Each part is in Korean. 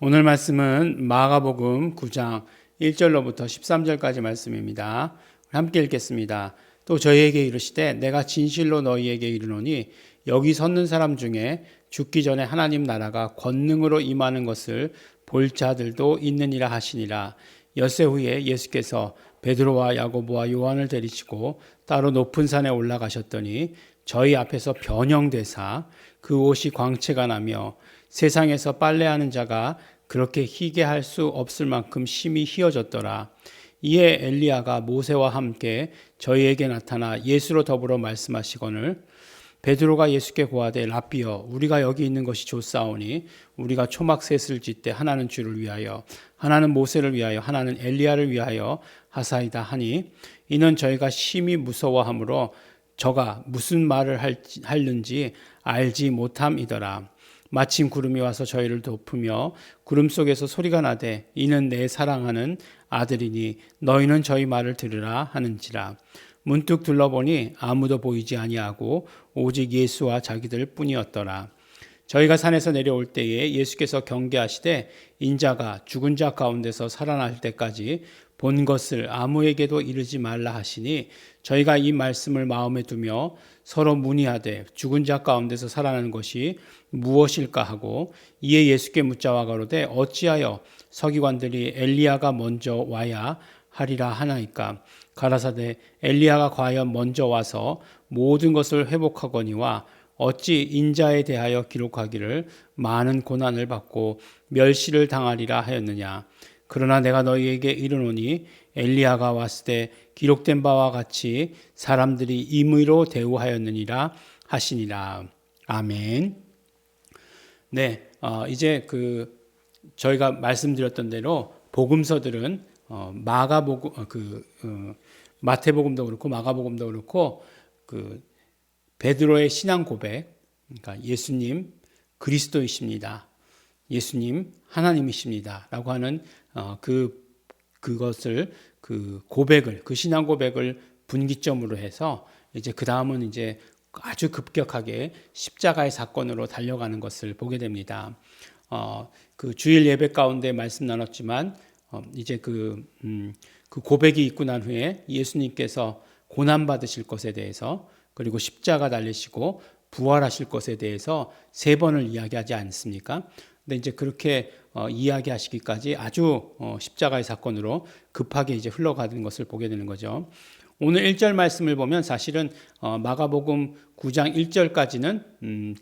오늘 말씀은 마가복음 9장 1절로부터 13절까지 말씀입니다. 함께 읽겠습니다. 또 저희에게 이르시되 내가 진실로 너희에게 이르노니 여기 섰는 사람 중에 죽기 전에 하나님 나라가 권능으로 임하는 것을 볼 자들도 있느니라 하시니라. 엿새 후에 예수께서 베드로와 야고보와 요한을 데리시고 따로 높은 산에 올라가셨더니 저희 앞에서 변형되사 그 옷이 광채가 나며 세상에서 빨래하는 자가 그렇게 희게 할 수 없을 만큼 심히 희어졌더라. 이에 엘리야가 모세와 함께 저희에게 나타나 예수로 더불어 말씀하시거늘 베드로가 예수께 고하되 랍비여 우리가 여기 있는 것이 좋사오니 우리가 초막셋을 짓되 하나는 주를 위하여 하나는 모세를 위하여 하나는 엘리야를 위하여 하사이다 하니 이는 저희가 심히 무서워하므로 저가 무슨 말을 하는지 알지 못함이더라. 마침 구름이 와서 저희를 덮으며 구름 속에서 소리가 나되 이는 내 사랑하는 아들이니 너희는 저희 말을 들으라 하는지라. 문득 둘러보니 아무도 보이지 아니하고 오직 예수와 자기들 뿐이었더라. 저희가 산에서 내려올 때에 예수께서 경계하시되 인자가 죽은 자 가운데서 살아날 때까지 본 것을 아무에게도 이르지 말라 하시니 저희가 이 말씀을 마음에 두며 서로 문의하되 죽은 자 가운데서 살아나는 것이 무엇일까 하고 이에 예수께 묻자와 가로되 어찌하여 서기관들이 엘리야가 먼저 와야 하리라 하나이까. 가라사대 엘리야가 과연 먼저 와서 모든 것을 회복하거니와 어찌 인자에 대하여 기록하기를 많은 고난을 받고 멸시를 당하리라 하였느냐. 그러나 내가 너희에게 이르노니 엘리야가 왔을 때 기록된 바와 같이 사람들이 임의로 대우하였느니라 하시니라. 아멘. 네, 이제 저희가 말씀드렸던 대로 복음서들은 마태복음도 그렇고 마가복음도 그렇고 베드로의 신앙 고백, 그러니까 예수님 그리스도이십니다. 예수님 하나님이십니다라고 하는 그것을 고백을 신앙 고백을 분기점으로 해서 이제 그 다음은 이제 아주 급격하게 십자가의 사건으로 달려가는 것을 보게 됩니다. 주일 예배 가운데 말씀 나눴지만 이제 그 고백이 있고 난 후에 예수님께서 고난 받으실 것에 대해서 그리고 십자가 달리시고 부활하실 것에 대해서 3번을 이야기하지 않습니까? 근데 이제 그렇게 이야기하시기까지 아주 십자가의 사건으로 급하게 이제 흘러가는 것을 보게 되는 거죠. 오늘 1절 말씀을 보면 사실은 마가복음 9장 1절까지는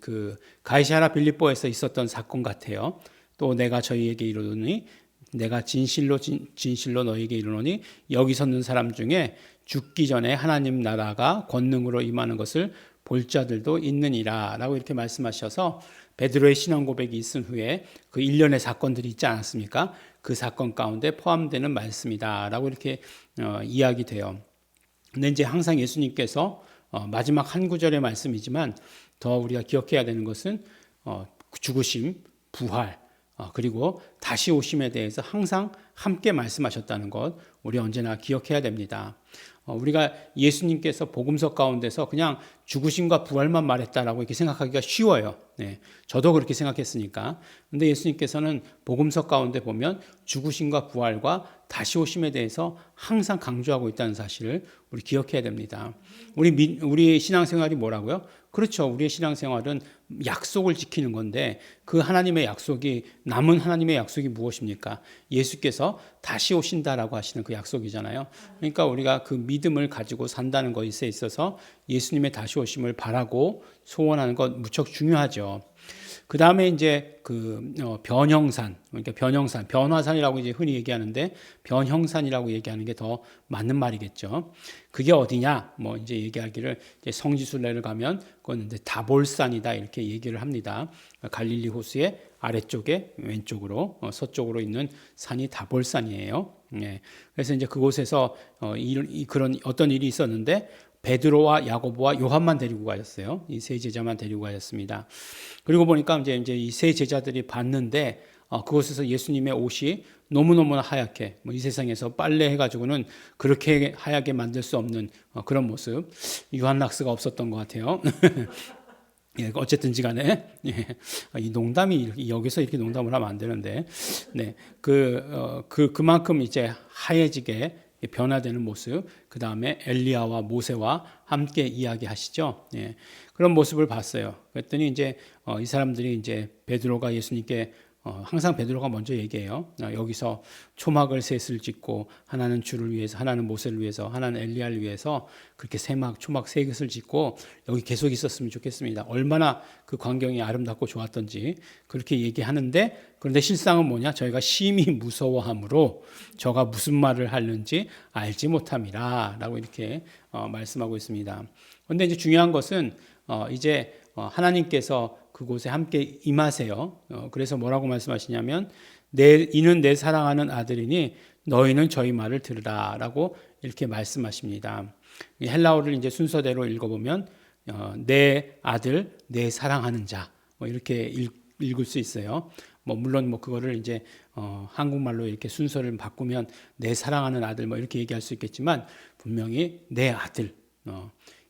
가이사랴 빌립보에서 있었던 사건 같아요. 또 내가 저희에게 이르노니 내가 진실로 너희에게 이르노니 여기 섰는 사람 중에 죽기 전에 하나님 나라가 권능으로 임하는 것을 볼 자들도 있느니라 라고 이렇게 말씀하셔서 베드로의 신앙 고백이 있은 후에 그 일련의 사건들이 있지 않았습니까? 그 사건 가운데 포함되는 말씀이다 라고 이렇게 이야기돼요. 근데 이제 항상 예수님께서 마지막 한 구절의 말씀이지만 더 우리가 기억해야 되는 것은 죽으심, 부활, 그리고 다시 오심에 대해서 항상 함께 말씀하셨다는 것 우리 언제나 기억해야 됩니다. 우리가 예수님께서 복음서 가운데서 그냥 죽으심과 부활만 말했다라고 이렇게 생각하기가 쉬워요. 네, 저도 그렇게 생각했으니까. 근데 예수님께서는 복음서 가운데 보면 죽으심과 부활과 다시 오심에 대해서 항상 강조하고 있다는 사실을 우리 기억해야 됩니다. 우리 신앙생활이 뭐라고요? 그렇죠. 우리의 신앙생활은 약속을 지키는 건데 그 하나님의 약속이 남은 하나님의 약속이 무엇입니까? 예수께서 다시 오신다라고 하시는 그 약속이잖아요. 그러니까 우리가 그 믿음을 가지고 산다는 것에 있어서 예수님의 다시 오심을 바라고 소원하는 것 무척 중요하죠. 그 다음에 이제 변형산, 그러니까 변화산이라고 이제 흔히 얘기하는데 변형산이라고 얘기하는 게 더 맞는 말이겠죠. 그게 어디냐? 뭐 이제 얘기하기를 이제 성지순례를 가면 그건 이제 다볼산이다 이렇게 얘기를 합니다. 갈릴리 호수의 아래쪽에 왼쪽으로 서쪽으로 있는 산이 다볼산이에요. 예. 그래서 이제 그곳에서 그런 어떤 일이 있었는데. 베드로와 야고보와 요한만 데리고 가셨어요. 이 3제자만 데리고 가셨습니다. 그리고 보니까 이제 이 3제자들이 봤는데 그곳에서 예수님의 옷이 너무너무나 하얗게 이 세상에서 빨래 해가지고는 그렇게 하얗게 만들 수 없는 그런 모습. 유한락스가 없었던 것 같아요. 예, 어쨌든지 간에, 예, 이 농담이, 여기서 이렇게 농담을 하면 안 되는데, 네, 그만큼 이제 하얘지게 변화되는 모습, 그 다음에 엘리야와 모세와 함께 이야기하시죠. 예, 그런 모습을 봤어요. 그랬더니 이제, 이 사람들이 이제 베드로가 예수님께 항상 베드로가 먼저 얘기해요. 여기서 초막을 셋을 짓고 하나는 주를 위해서, 하나는 모세를 위해서, 하나는 엘리야를 위해서 그렇게 초막 셋을 짓고 여기 계속 있었으면 좋겠습니다. 얼마나 그 광경이 아름답고 좋았던지 그렇게 얘기하는데, 그런데 실상은 뭐냐? 저희가 심히 무서워함으로 저가 무슨 말을 하는지 알지 못함이라 라고 이렇게 말씀하고 있습니다. 그런데 이제 중요한 것은 이제 하나님께서 그곳에 함께 임하세요. 그래서 뭐라고 말씀하시냐면 이는 내 사랑하는 아들이니 너희는 저희 말을 들으라라고 이렇게 말씀하십니다. 헬라어를 이제 순서대로 읽어보면 내 아들, 내 사랑하는 자, 뭐 이렇게 읽을 수 있어요. 물론 그거를 이제 한국말로 이렇게 순서를 바꾸면 내 사랑하는 아들 뭐 이렇게 얘기할 수 있겠지만, 분명히 내 아들,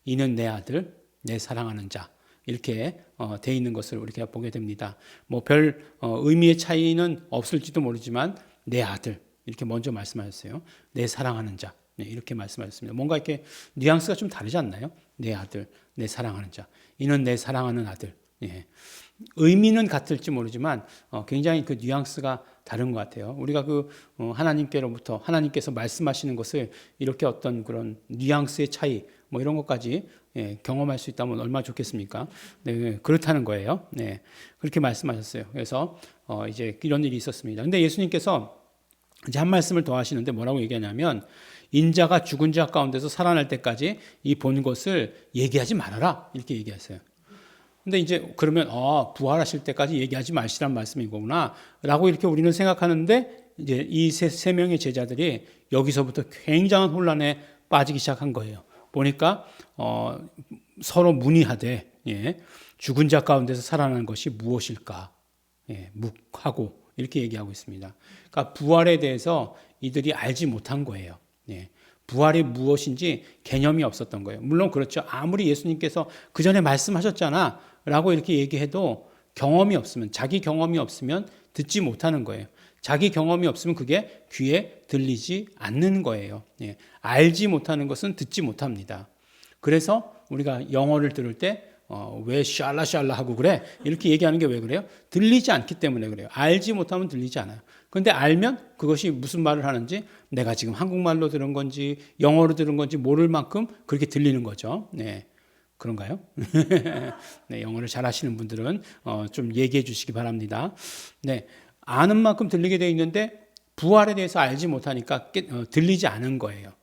이는 내 아들, 내 사랑하는 자, 이렇게 돼 있는 것을 우리가 보게 됩니다. 별 의미의 차이는 없을지도 모르지만 내 아들 이렇게 먼저 말씀하셨어요. 내 사랑하는 자, 네, 이렇게 말씀하셨습니다. 뭔가 이렇게 뉘앙스가 좀 다르지 않나요? 내 아들, 내 사랑하는 자, 이는 내 사랑하는 아들. 예. 의미는 같을지 모르지만 굉장히 그 뉘앙스가 다른 것 같아요. 우리가 하나님께로부터 하나님께서 말씀하시는 것을 이렇게 어떤 그런 뉘앙스의 차이 이런 것까지 경험할 수 있다면 얼마나 좋겠습니까? 네, 그렇다는 거예요. 네, 그렇게 말씀하셨어요. 그래서 이제 이런 일이 있었습니다. 근데 예수님께서 이제 한 말씀을 더 하시는데 뭐라고 얘기하냐면, 인자가 죽은 자 가운데서 살아날 때까지 이 본 것을 얘기하지 말아라 이렇게 얘기하세요. 근데 이제 그러면 부활하실 때까지 얘기하지 마시란 말씀인 거구나 라고 이렇게 우리는 생각하는데, 이제 이 세 명의 제자들이 여기서부터 굉장한 혼란에 빠지기 시작한 거예요. 보니까 서로 문의하되, 예, 죽은 자 가운데서 살아나는 것이 무엇일까, 예, 묵하고 이렇게 얘기하고 있습니다. 그러니까 부활에 대해서 이들이 알지 못한 거예요. 예. 부활이 무엇인지 개념이 없었던 거예요. 물론 그렇죠. 아무리 예수님께서 그 전에 말씀하셨잖아 라고 이렇게 얘기해도 경험이 없으면, 자기 경험이 없으면 듣지 못하는 거예요. 자기 경험이 없으면 그게 귀에 들리지 않는 거예요. 예. 알지 못하는 것은 듣지 못합니다. 그래서 우리가 영어를 들을 때 왜 샬라샬라 하고 그래? 이렇게 얘기하는 게 왜 그래요? 들리지 않기 때문에 그래요. 알지 못하면 들리지 않아요. 그런데 알면 그것이 무슨 말을 하는지, 내가 지금 한국말로 들은 건지 영어로 들은 건지 모를 만큼 그렇게 들리는 거죠. 네. 그런가요? 네, 영어를 잘하시는 분들은 좀 얘기해 주시기 바랍니다. 네, 아는 만큼 들리게 되어 있는데 부활에 대해서 알지 못하니까 들리지 않은 거예요.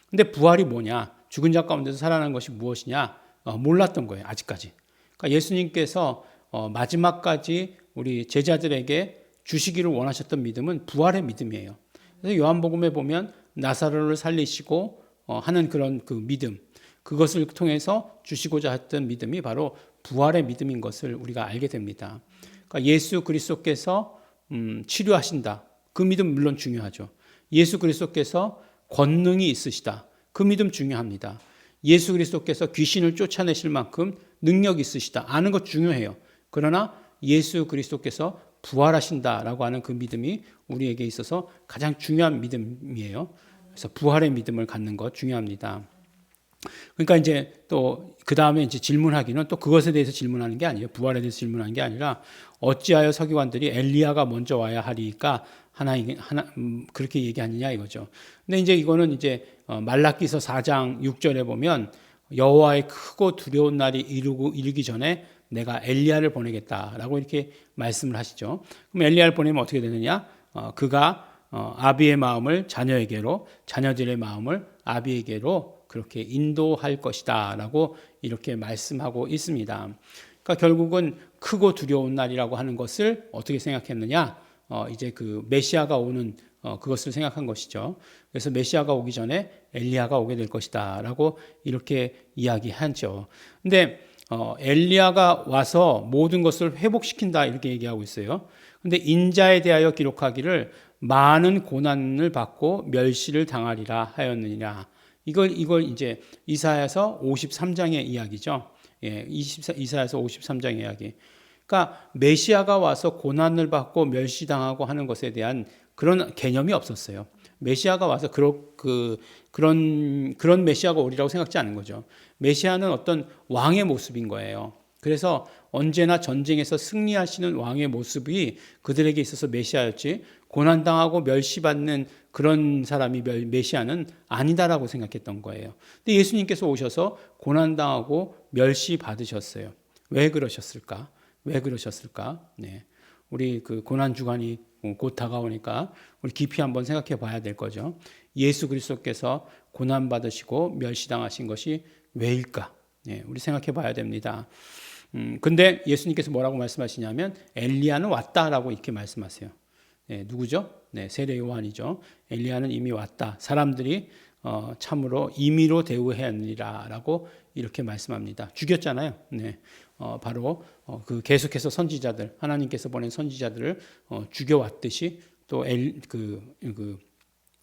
근데 부활이 뭐냐? 죽은 자 가운데서 살아나는 것이 무엇이냐? 몰랐던 거예요, 아직까지. 그러니까 예수님께서 마지막까지 우리 제자들에게 주시기를 원하셨던 믿음은 부활의 믿음이에요. 그래서 요한복음에 보면 나사로를 살리시고 하는 그런 그 믿음, 그것을 통해서 주시고자 했던 믿음이 바로 부활의 믿음인 것을 우리가 알게 됩니다. 그러니까 예수 그리스도께서 치료하신다. 그 믿음 물론 중요하죠. 예수 그리스도께서 권능이 있으시다. 그 믿음 중요합니다. 예수 그리스도께서 귀신을 쫓아내실 만큼 능력이 있으시다. 아는 것 중요해요. 그러나 예수 그리스도께서 부활하신다라고 하는 그 믿음이 우리에게 있어서 가장 중요한 믿음이에요. 그래서 부활의 믿음을 갖는 것 중요합니다. 그러니까 이제 또 그 다음에 이제 질문하기는 또 그것에 대해서 질문하는 게 아니에요. 부활에 대해서 질문하는 게 아니라, 어찌하여 서기관들이 엘리야가 먼저 와야 하리까 그렇게 얘기하느냐 이거죠. 근데 이제 이거는 이제 말라기서 4장 6절에 보면, 여호와의 크고 두려운 날이 이르기 전에 내가 엘리야를 보내겠다라고 이렇게 말씀을 하시죠. 그럼 엘리야를 보내면 어떻게 되느냐? 그가 아비의 마음을 자녀에게로, 자녀들의 마음을 아비에게로 그렇게 인도할 것이다 라고 이렇게 말씀하고 있습니다. 그러니까 결국은 크고 두려운 날이라고 하는 것을 어떻게 생각했느냐? 이제 그 메시아가 오는 그것을 생각한 것이죠. 그래서 메시아가 오기 전에 엘리야가 오게 될 것이다 라고 이렇게 이야기하죠. 근데 엘리야가 와서 모든 것을 회복시킨다 이렇게 얘기하고 있어요. 근데 인자에 대하여 기록하기를 많은 고난을 받고 멸시를 당하리라 하였느니라. 이걸 이제 이사야서 53장의 이야기죠. 이사야서 53장 이야기. 그러니까 메시아가 와서 고난을 받고 멸시당하고 하는 것에 대한 그런 개념이 없었어요. 메시아가 와서 그런 메시아가 오리라고 생각지 않은 거죠. 메시아는 어떤 왕의 모습인 거예요. 그래서 언제나 전쟁에서 승리하시는 왕의 모습이 그들에게 있어서 메시아였지, 고난당하고 멸시받는 그런 사람이 메시아는 아니다라고 생각했던 거예요. 근데 예수님께서 오셔서 고난당하고 멸시받으셨어요. 왜 그러셨을까? 왜 그러셨을까? 네. 우리 그 고난 주간이 곧 다가오니까 우리 깊이 한번 생각해 봐야 될 거죠. 예수 그리스도께서 고난 받으시고 멸시당하신 것이 왜일까? 네, 우리 생각해 봐야 됩니다. 근데 예수님께서 뭐라고 말씀하시냐면 엘리야는 왔다라고 이렇게 말씀하세요. 네, 누구죠? 네, 세례 요한이죠. 엘리야는 이미 왔다. 사람들이 참으로 임의로 대우해야 하느니라라고 이렇게 말씀합니다. 죽였잖아요. 네, 바로 그 계속해서 선지자들, 하나님께서 보낸 선지자들을 죽여왔듯이 또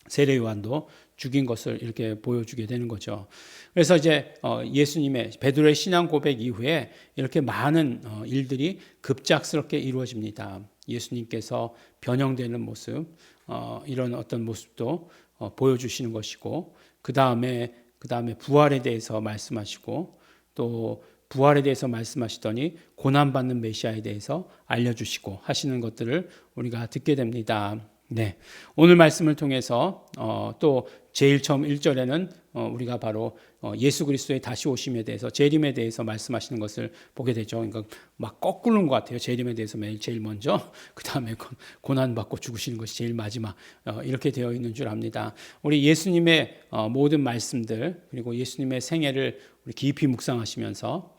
세례 요한도 죽인 것을 이렇게 보여주게 되는 거죠. 그래서 이제 예수님의 베드로의 신앙 고백 이후에 이렇게 많은 일들이 급작스럽게 이루어집니다. 예수님께서 변형되는 모습, 이런 어떤 모습도 보여주시는 것이고, 그 다음에 부활에 대해서 말씀하시고, 또 부활에 대해서 말씀하시더니 고난받는 메시아에 대해서 알려주시고 하시는 것들을 우리가 듣게 됩니다. 네, 오늘 말씀을 통해서 또 제일 처음 1절에는 우리가 바로 예수 그리스도의 다시 오심에 대해서, 재림에 대해서 말씀하시는 것을 보게 되죠. 그러니까 막 거꾸로인 것 같아요. 재림에 대해서 제일 먼저, 그 다음에 고난받고 죽으시는 것이 제일 마지막, 이렇게 되어 있는 줄 압니다. 우리 예수님의 모든 말씀들, 그리고 예수님의 생애를 우리 깊이 묵상하시면서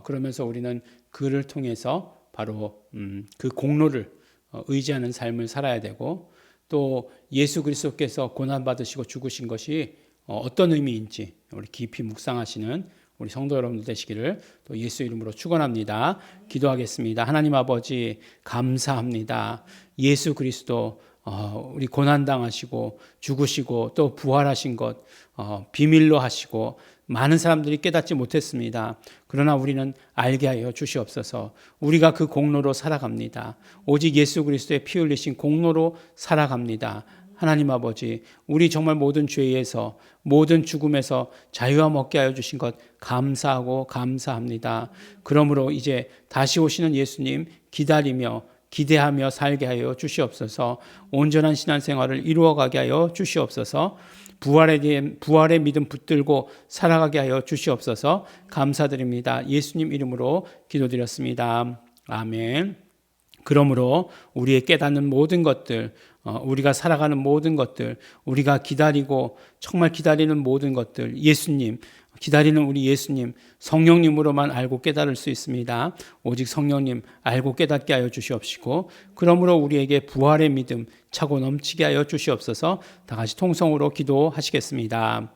그러면서 우리는 그를 통해서 바로 그 공로를 의지하는 삶을 살아야 되고, 또 예수 그리스도께서 고난받으시고 죽으신 것이 어떤 의미인지 우리 깊이 묵상하시는 우리 성도 여러분들 되시기를 또 예수 이름으로 축원합니다. 기도하겠습니다. 하나님 아버지 감사합니다. 예수 그리스도 우리 고난당하시고 죽으시고 또 부활하신 것 비밀로 하시고 많은 사람들이 깨닫지 못했습니다. 그러나 우리는 알게 하여 주시옵소서. 우리가 그 공로로 살아갑니다. 오직 예수 그리스도의 피 흘리신 공로로 살아갑니다. 하나님 아버지, 우리 정말 모든 죄에서, 모든 죽음에서 자유함 얻게 하여 주신 것 감사하고 감사합니다. 그러므로 이제 다시 오시는 예수님 기다리며 기대하며 살게 하여 주시옵소서. 온전한 신앙생활을 이루어가게 하여 주시옵소서. 부활의 믿음 붙들고 살아가게 하여 주시옵소서. 감사드립니다. 예수님 이름으로 기도드렸습니다. 아멘. 그러므로 우리의 깨닫는 모든 것들, 우리가 살아가는 모든 것들, 우리가 기다리고 정말 기다리는 모든 것들, 예수님, 기다리는 우리 예수님, 성령님으로만 알고 깨달을 수 있습니다. 오직 성령님 알고 깨닫게 하여 주시옵시고, 그러므로 우리에게 부활의 믿음 차고 넘치게 하여 주시옵소서. 다 같이 통성으로 기도하시겠습니다.